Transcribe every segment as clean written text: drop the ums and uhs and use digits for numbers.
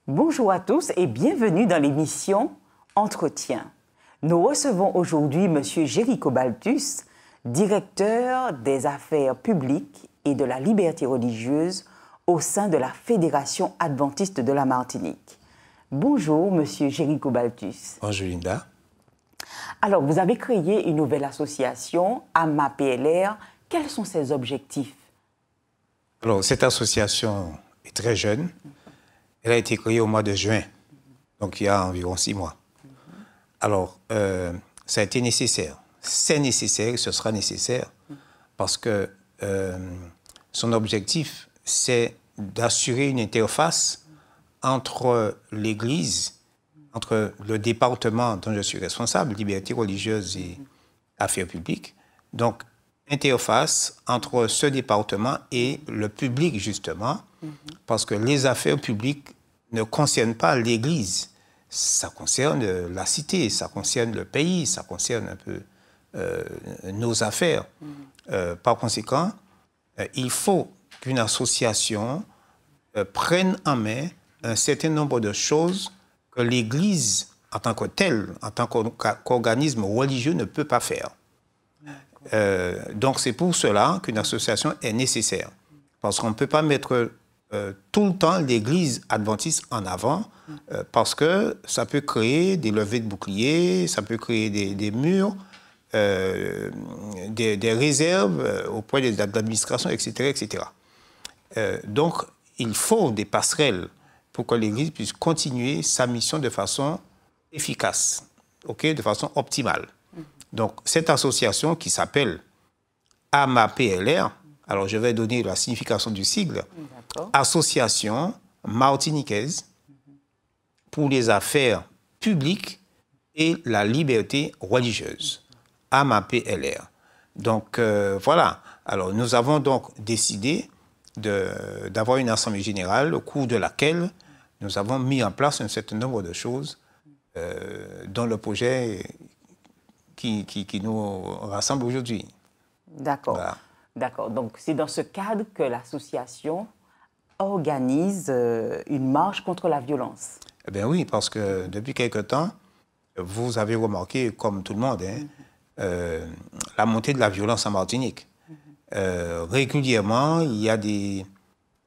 Bonjour à tous et bienvenue dans l'émission Entretien. Nous recevons aujourd'hui M. Jéricho Balthus, directeur des affaires publiques et de la liberté religieuse au sein de la Fédération adventiste de la Martinique. Bonjour M. Jéricho Balthus. Bonjour Linda. Alors, vous avez créé une nouvelle association, AMA-PLR. Quels sont ses objectifs? Alors, cette association est très jeune. Elle a été créée au mois de juin, donc il y a environ 6 mois. Alors, ça a été nécessaire. C'est nécessaire, ce sera nécessaire, parce que son objectif, c'est d'assurer une interface entre l'Église, entre le département dont je suis responsable, liberté religieuse et affaires publiques. Donc, interface entre ce département et le public, justement, parce que les affaires publiques ne concernent pas l'Église. Ça concerne la cité, ça concerne le pays, ça concerne un peu nos affaires. Par conséquent, il faut qu'une association prenne en main un certain nombre de choses que l'Église, en tant que telle, en tant qu'organisme religieux, ne peut pas faire. Donc c'est pour cela qu'une association est nécessaire. Parce qu'on ne peut pas mettre tout le temps l'Église adventiste en avant, parce que ça peut créer des levées de boucliers, ça peut créer des murs, des réserves auprès de l'administration, etc. etc. Donc il faut des passerelles pour que l'Église puisse continuer sa mission de façon efficace, de façon optimale. Donc, cette association qui s'appelle AMA-PLR, alors je vais donner la signification du sigle, Association martiniquaise pour les affaires publiques et la liberté religieuse, AMA-PLR. Donc, voilà. Alors, nous avons donc décidé d'avoir une assemblée générale au cours de laquelle nous avons mis en place un certain nombre de choses dont le projet qui nous rassemble aujourd'hui. D'accord. Voilà. D'accord. Donc, c'est dans ce cadre que l'association organise une marche contre la violence. Eh bien oui, parce que depuis quelque temps, vous avez remarqué, comme tout le monde, la montée de la violence en Martinique. Régulièrement, il y a des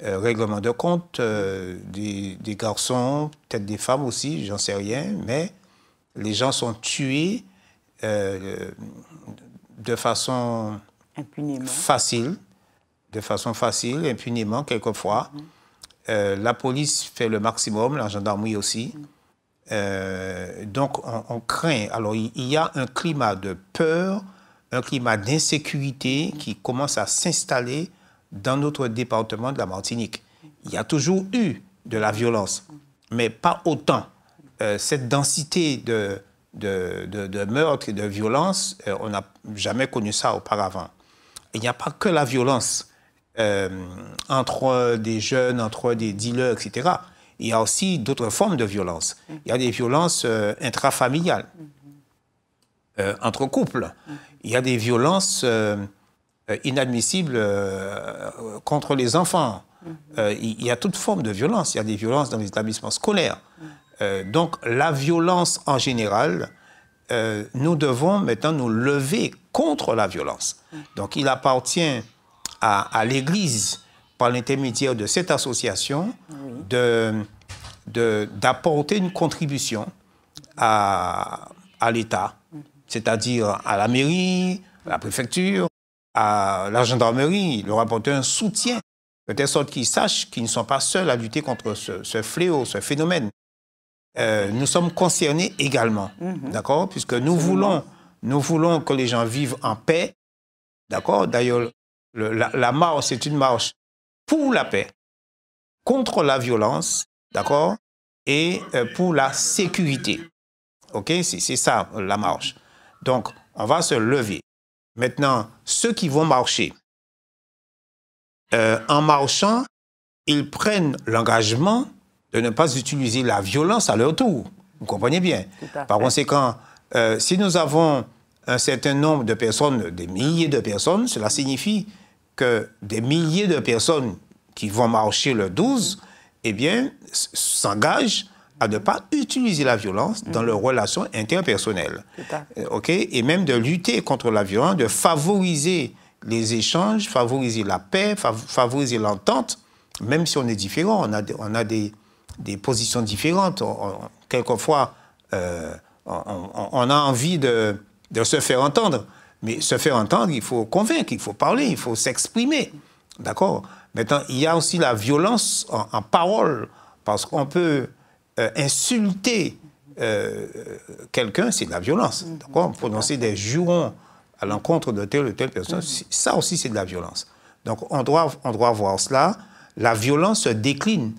règlements de compte, des garçons, peut-être des femmes aussi, j'en sais rien, mais les gens sont tués de façon impunément. Facile, impunément, quelquefois. La police fait le maximum, la gendarmerie aussi. Donc, on craint. Alors, il y a un climat de peur, un climat d'insécurité qui commence à s'installer dans notre département de la Martinique. Il y a toujours eu de la violence, mais pas autant. Cette densité de meurtres et de violence, on n'a jamais connu ça auparavant. Il n'y a pas que la violence entre des jeunes, entre des dealers, etc. Il y a aussi d'autres formes de violence. Il y a des violences intrafamiliales, entre couples. Il y a des violences inadmissibles contre les enfants. Il y a toute forme de violence. Il y a des violences dans les établissements scolaires. Donc, la violence en général, nous devons maintenant nous lever contre la violence. Donc, il appartient à l'Église, par l'intermédiaire de cette association, d'apporter une contribution à l'État, c'est-à-dire à la mairie, à la préfecture, à la gendarmerie, leur apporter un soutien, de telle sorte qu'ils sachent qu'ils ne sont pas seuls à lutter contre ce fléau, ce phénomène. Nous sommes concernés également, d'accord? Puisque nous voulons que les gens vivent en paix, d'accord? D'ailleurs, la marche, c'est une marche pour la paix, contre la violence, d'accord? Et pour la sécurité, ok? C'est ça, la marche. Donc, on va se lever. Maintenant, ceux qui vont marcher, en marchant, ils prennent l'engagement de ne pas utiliser la violence à leur tour. Vous comprenez bien? Par conséquent, si nous avons un certain nombre de personnes, des milliers de personnes, cela signifie que des milliers de personnes qui vont marcher le 12 eh bien, s'engagent à ne pas utiliser la violence dans leurs relations interpersonnelles. OK? Et même de lutter contre la violence, de favoriser les échanges, favoriser la paix, favoriser l'entente, même si on est différent, on a des positions différentes. Quelquefois, on a envie de se faire entendre. Mais se faire entendre, il faut convaincre, il faut parler, il faut s'exprimer. D'accord? Maintenant, il y a aussi la violence en parole, parce qu'on peut insulter quelqu'un, c'est de la violence. D'accord? Prononcer des jurons à l'encontre de telle ou telle personne, ça aussi, c'est de la violence. Donc, on doit voir cela. La violence se décline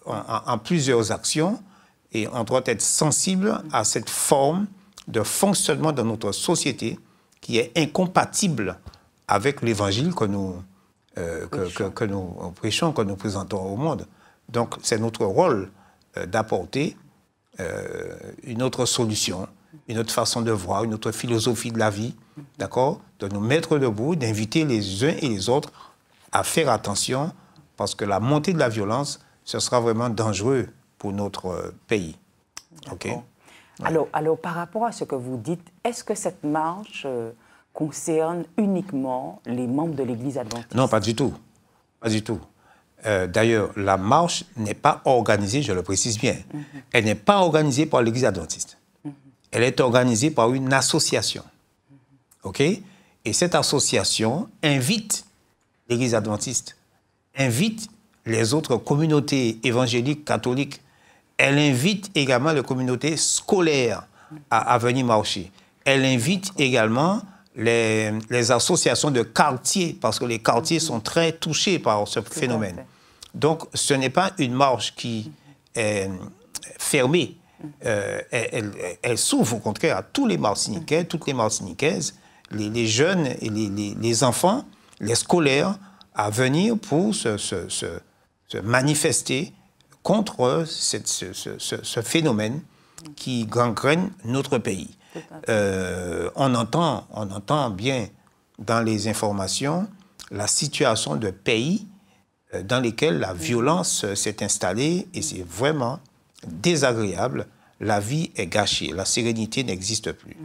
en plusieurs actions et on doit être sensible à cette forme de fonctionnement de notre société qui est incompatible avec l'évangile que nous prêchons, que nous présentons au monde. Donc, c'est notre rôle d'apporter une autre solution, une autre façon de voir, une autre philosophie de la vie, d'accord? De nous mettre debout, d'inviter les uns et les autres à faire attention, parce que la montée de la violence, ce sera vraiment dangereux pour notre pays. OK? Alors, par rapport à ce que vous dites, est-ce que cette marche concerne uniquement les membres de l'Église adventiste? Non, pas du tout. Pas du tout. D'ailleurs, la marche n'est pas organisée, je le précise bien, elle n'est pas organisée par l'Église adventiste. Elle est organisée par une association. OK? Et cette association invite l'Église adventiste, invite les autres communautés évangéliques, catholiques. Elle invite également les communautés scolaires à venir marcher. Elle invite également les associations de quartiers, parce que les quartiers sont très touchés par ce phénomène. Donc, ce n'est pas une marche qui est fermée. Elle s'ouvre au contraire à tous les Martiniquais, toutes les Martiniquaises, les jeunes et les enfants, les scolaires, à venir pour se manifester contre ce phénomène qui gangrène notre pays. On entend bien dans les informations la situation de pays dans lesquels la violence s'est installée et c'est vraiment désagréable. La vie est gâchée, la sérénité n'existe plus.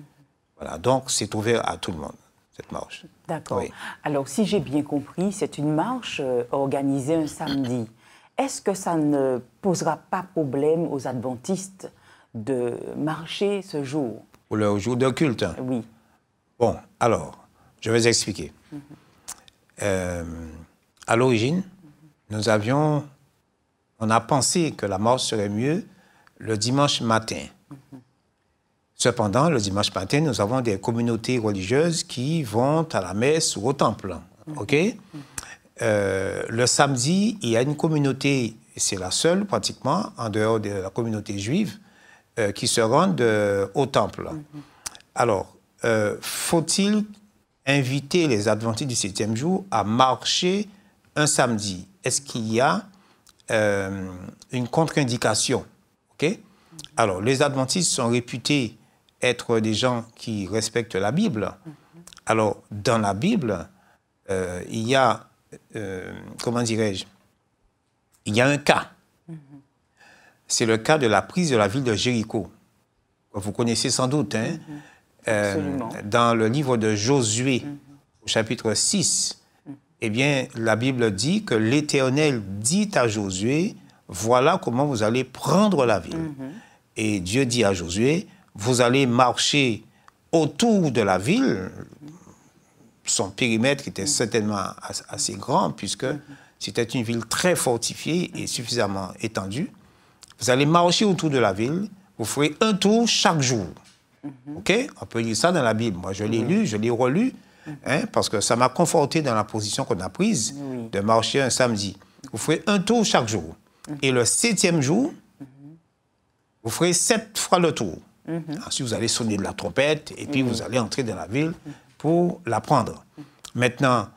Voilà, donc c'est ouvert à tout le monde, cette marche. D'accord. Oui. Alors, si j'ai bien compris, c'est une marche organisée un samedi. Est-ce que ça ne posera pas problème aux adventistes de marcher ce jour? Pour le jour de culte? Oui. Bon, alors, je vais expliquer. À l'origine, on a pensé que la marche serait mieux le dimanche matin. Cependant, le dimanche matin, nous avons des communautés religieuses qui vont à la messe ou au temple. OK? Le samedi, il y a une communauté, et c'est la seule pratiquement, en dehors de la communauté juive, qui se rendent au temple. Alors, faut-il inviter les adventistes du 7e jour à marcher un samedi? Est-ce qu'il y a une contre-indication? OK? Alors, les adventistes sont réputés être des gens qui respectent la Bible. Alors, dans la Bible, il y a, comment dirais-je, il y a un cas. C'est le cas de la prise de la ville de Jéricho. Vous connaissez sans doute, hein? Dans le livre de Josué, au chapitre 6, eh bien, la Bible dit que l'Éternel dit à Josué, voilà comment vous allez prendre la ville. Et Dieu dit à Josué, vous allez marcher autour de la ville. Son périmètre était certainement assez grand, puisque c'était une ville très fortifiée et suffisamment étendue. Vous allez marcher autour de la ville, vous ferez un tour chaque jour. OK? On peut lire ça dans la Bible. Moi, je l'ai lu, je l'ai relu, hein, parce que ça m'a conforté dans la position qu'on a prise de marcher un samedi. Vous ferez un tour chaque jour. Et le 7e jour, vous ferez 7 fois le tour. Ensuite, vous allez sonner de la trompette et puis vous allez entrer dans la ville pour la prendre. Maintenant,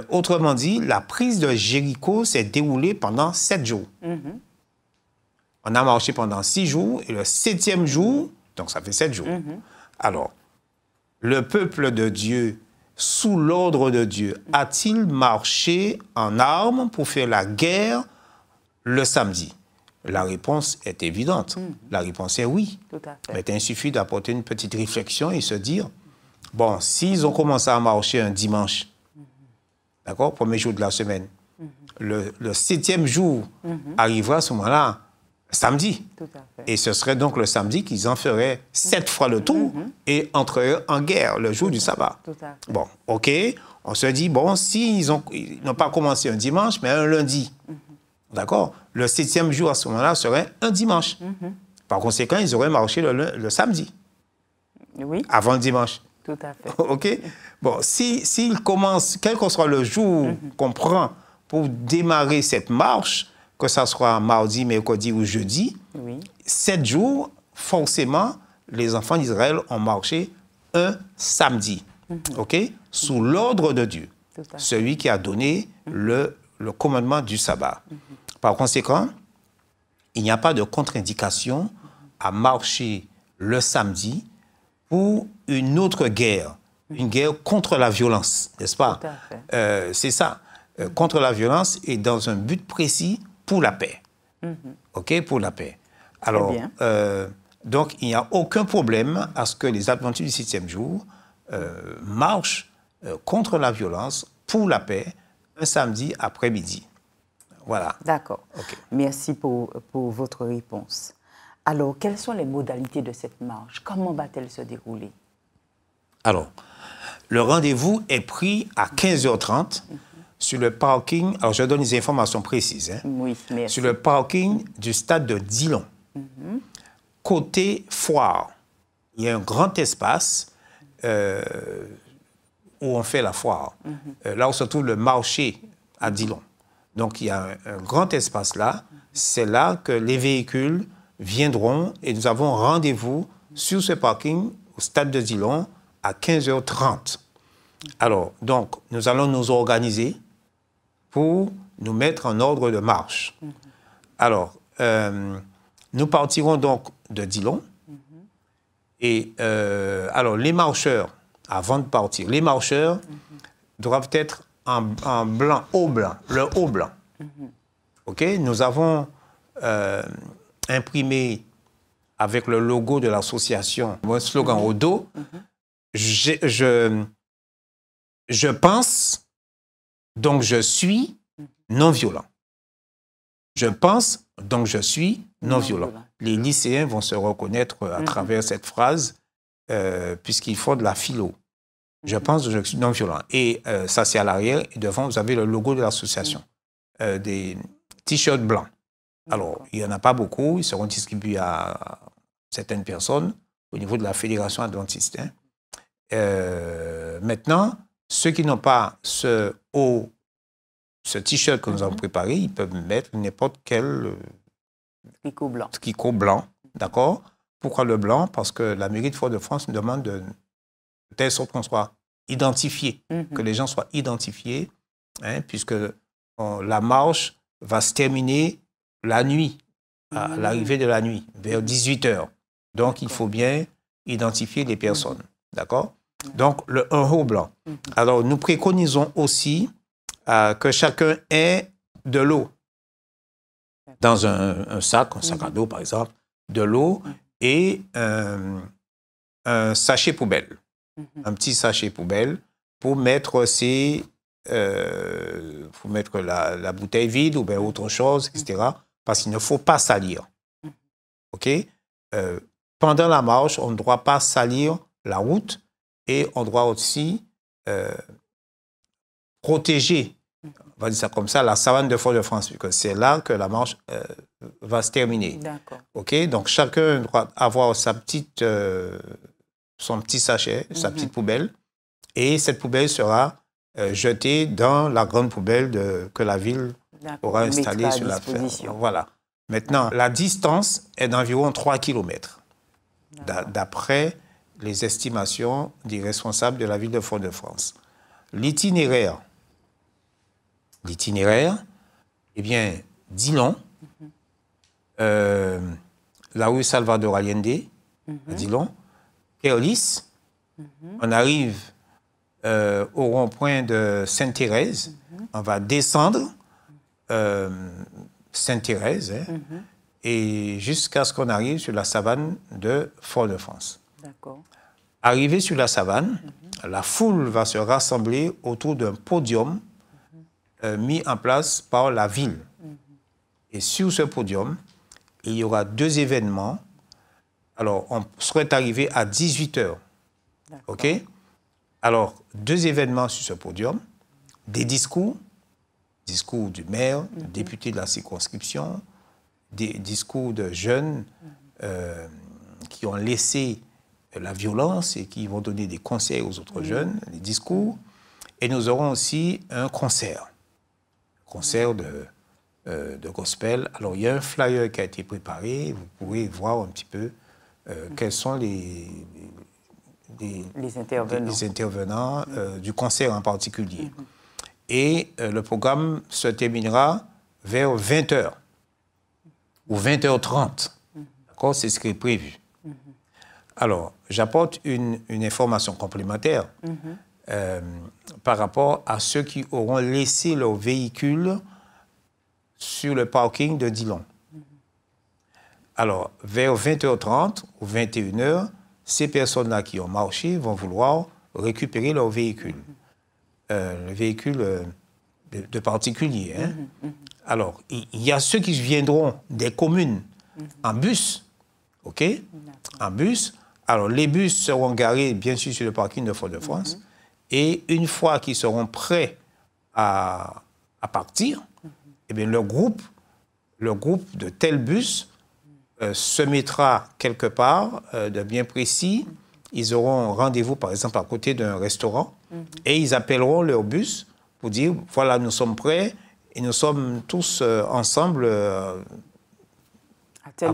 autrement dit, la prise de Jéricho s'est déroulée pendant 7 jours. On a marché pendant 6 jours et le 7e jour, donc ça fait 7 jours. Alors, le peuple de Dieu, sous l'ordre de Dieu, a-t-il marché en armes pour faire la guerre le samedi? La réponse est évidente. La réponse est oui. Tout à fait. Mais il suffit d'apporter une petite réflexion et se dire, bon, s'ils ont commencé à marcher un dimanche, d'accord, premier jour de la semaine, le 7e jour arrivera à ce moment-là, samedi. Tout à fait. Et ce serait donc le samedi qu'ils en feraient 7 fois le tour et entreraient en guerre le jour du sabbat. Tout à fait. Bon, OK, on se dit, bon, s'ils n'ont pas commencé un dimanche, mais un lundi, d'accord, le 7e jour à ce moment-là serait un dimanche. Par conséquent, ils auraient marché le samedi, Oui, avant le dimanche. tout à fait. OK? Bon, s'ils commencent, quel que soit le jour qu'on prend pour démarrer cette marche, que ce soit mardi, mercredi ou jeudi, Oui. 7 jours, forcément, les enfants d'Israël ont marché un samedi. OK? Sous l'ordre de Dieu. Tout à fait. Celui qui a donné le commandement du sabbat. Par conséquent, il n'y a pas de contre-indication à marcher le samedi pour une autre guerre, une guerre contre la violence, n'est-ce pas? Tout à fait. C'est ça, contre la violence et dans un but précis pour la paix. OK? Pour la paix. Alors, bien. donc, il n'y a aucun problème à ce que les adventistes du 7e jour marchent contre la violence pour la paix un samedi après-midi. Voilà. D'accord. OK. Merci pour votre réponse. Alors, quelles sont les modalités de cette marche? Comment va-t-elle se dérouler? Alors, le rendez-vous est pris à 15h30 sur le parking. Alors, je donne les informations précises. Hein, Oui, merci. sur le parking du stade de Dillon. Côté foire, il y a un grand espace où on fait la foire. Là où se trouve le marché à Dillon. Donc, il y a un grand espace là. C'est là que les véhicules viendront et nous avons rendez-vous sur ce parking au stade de Dillon à 15h30. Alors, donc, nous allons nous organiser pour nous mettre en ordre de marche. Alors, nous partirons donc de Dillon. Et alors, les marcheurs, avant de partir, les marcheurs doivent être en blanc, haut blanc, le haut blanc. OK? Nous avons imprimé avec le logo de l'association, un slogan au dos. Je pense, donc je suis non violent. Je pense, donc je suis non violent. Les lycéens vont se reconnaître à travers cette phrase, puisqu'ils font de la philo. Je pense, je suis non violent. Et ça, c'est à l'arrière. Et devant, vous avez le logo de l'association. Des t-shirts blancs. Alors, il n'y en a pas beaucoup. Ils seront distribués à certaines personnes au niveau de la Fédération adventiste. Hein. Maintenant, ceux qui n'ont pas ce t-shirt que nous avons préparé, ils peuvent mettre n'importe quel tricot blanc. D'accord? Pourquoi le blanc? Parce que la mairie de Fort-de-France nous demande de telle sorte qu'on soit identifié, que les gens soient identifiés, hein, puisque la marche va se terminer la nuit, à l'arrivée de la nuit, vers 18h. Donc, il faut bien identifier les personnes. D'accord? Donc, un haut blanc. Alors, nous préconisons aussi que chacun ait de l'eau dans un sac à dos, par exemple, de l'eau et un sachet poubelle. Un petit sachet poubelle pour mettre la bouteille vide ou bien autre chose, etc. Parce qu'il ne faut pas salir. OK? Pendant la marche, on ne doit pas salir la route et on doit aussi protéger, on va dire ça comme ça, la savane de Fort-de-France, parce que c'est là que la marche va se terminer. D'accord. OK? Donc, chacun doit avoir son petit sachet, sa petite poubelle, et cette poubelle sera jetée dans la grande poubelle que la ville aura installée sur la ferme. Voilà. Maintenant, la distance est d'environ 3 km, d'après les estimations des responsables de la ville de Fort-de-France. L'itinéraire, eh bien, Dillon, la rue Salvador Allende, Dillon, Kerlis, on arrive au rond-point de Sainte-Thérèse, on va descendre Sainte-Thérèse, et jusqu'à ce qu'on arrive sur la savane de Fort-de-France. D'accord. Arrivé sur la savane, la foule va se rassembler autour d'un podium mis en place par la ville. Et sur ce podium, il y aura 2 événements. Alors, on serait arrivé à 18h. OK? Alors, 2 événements sur ce podium, des discours du maire, député de la circonscription, des discours de jeunes qui ont laissé la violence et qui vont donner des conseils aux autres jeunes, des discours. Et nous aurons aussi un concert de gospel. Alors, il y a un flyer qui a été préparé. Vous pourrez voir un petit peu quels sont les intervenants du concert en particulier. Et le programme se terminera vers 20h ou 20h30. D'accord? C'est ce qui est prévu. Alors, j'apporte une information complémentaire par rapport à ceux qui auront laissé leur véhicule sur le parking de Dillon. Alors, vers 20h30 ou 21h, ces personnes-là qui ont marché vont vouloir récupérer leur véhicule. Le véhicule de particulier. Alors, il y a ceux qui viendront des communes en bus, OK? En bus. Alors, les bus seront garés, bien sûr, sur le parking de Fort-de-France. Et une fois qu'ils seront prêts à partir, eh bien, le groupe de tel bus se mettra quelque part de bien précis. Ils auront rendez-vous, par exemple, à côté d'un restaurant et ils appelleront leur bus pour dire, voilà, nous sommes prêts et nous sommes tous ensemble à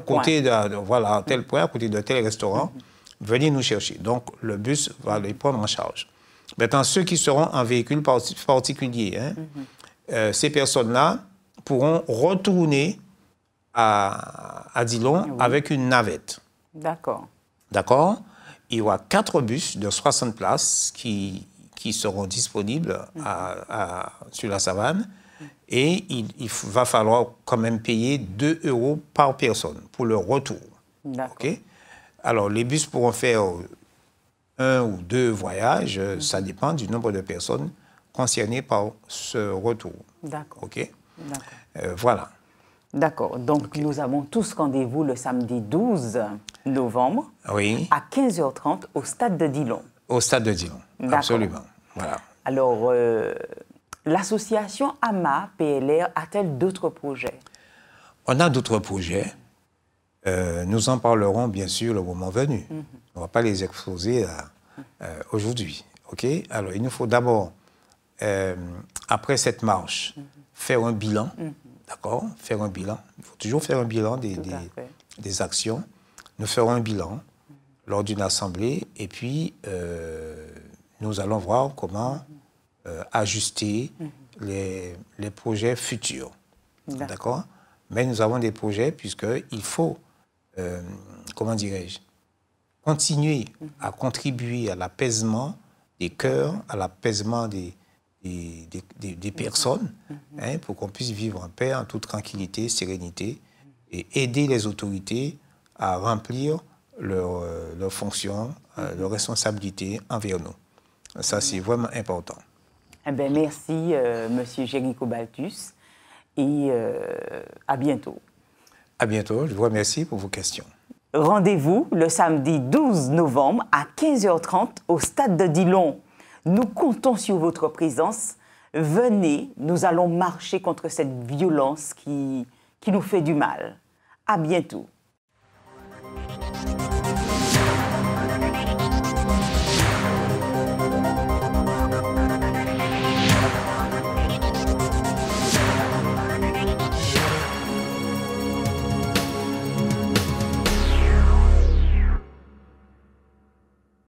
côté à tel point, à côté de tel restaurant. Venez nous chercher. Donc, le bus va les prendre en charge. Maintenant, ceux qui seront en véhicule particulier, ces personnes-là pourront retourner à Dillon avec une navette. D'accord. D'accord? Il y aura 4 bus de 60 places qui seront disponibles sur la savane. Et il va falloir quand même payer 2 € par personne pour le retour. D'accord. Okay? Alors, les bus pourront faire 1 ou 2 voyages. Ça dépend du nombre de personnes concernées par ce retour. D'accord. OK? D'accord. Voilà. D'accord. Donc, nous avons tous rendez-vous le samedi 12 novembre à 15h30 au stade de Dillon. Au stade de Dillon, absolument. Voilà. Alors, l'association AMA PLR a-t-elle d'autres projets? On a d'autres projets. Nous en parlerons bien sûr le moment venu. On ne va pas les exposer aujourd'hui. OK? Alors, il nous faut d'abord, après cette marche, faire un bilan. D'accord? Faire un bilan. Il faut toujours faire un bilan des actions. Nous ferons un bilan lors d'une assemblée et puis nous allons voir comment ajuster les projets futurs. D'accord? Mais nous avons des projets puisqu'il faut, comment dirais-je, continuer à contribuer à l'apaisement des cœurs, à l'apaisement des personnes, pour qu'on puisse vivre en paix, en toute tranquillité, sérénité, et aider les autorités à remplir leurs fonctions, leurs responsabilités envers nous. Ça, c'est vraiment important. Eh bien, merci, M. Jéricho Balthus, et à bientôt. À bientôt. Je vous remercie pour vos questions. Rendez-vous le samedi 12 novembre à 15h30 au stade de Dillon. Nous comptons sur votre présence. Venez, nous allons marcher contre cette violence qui nous fait du mal. À bientôt.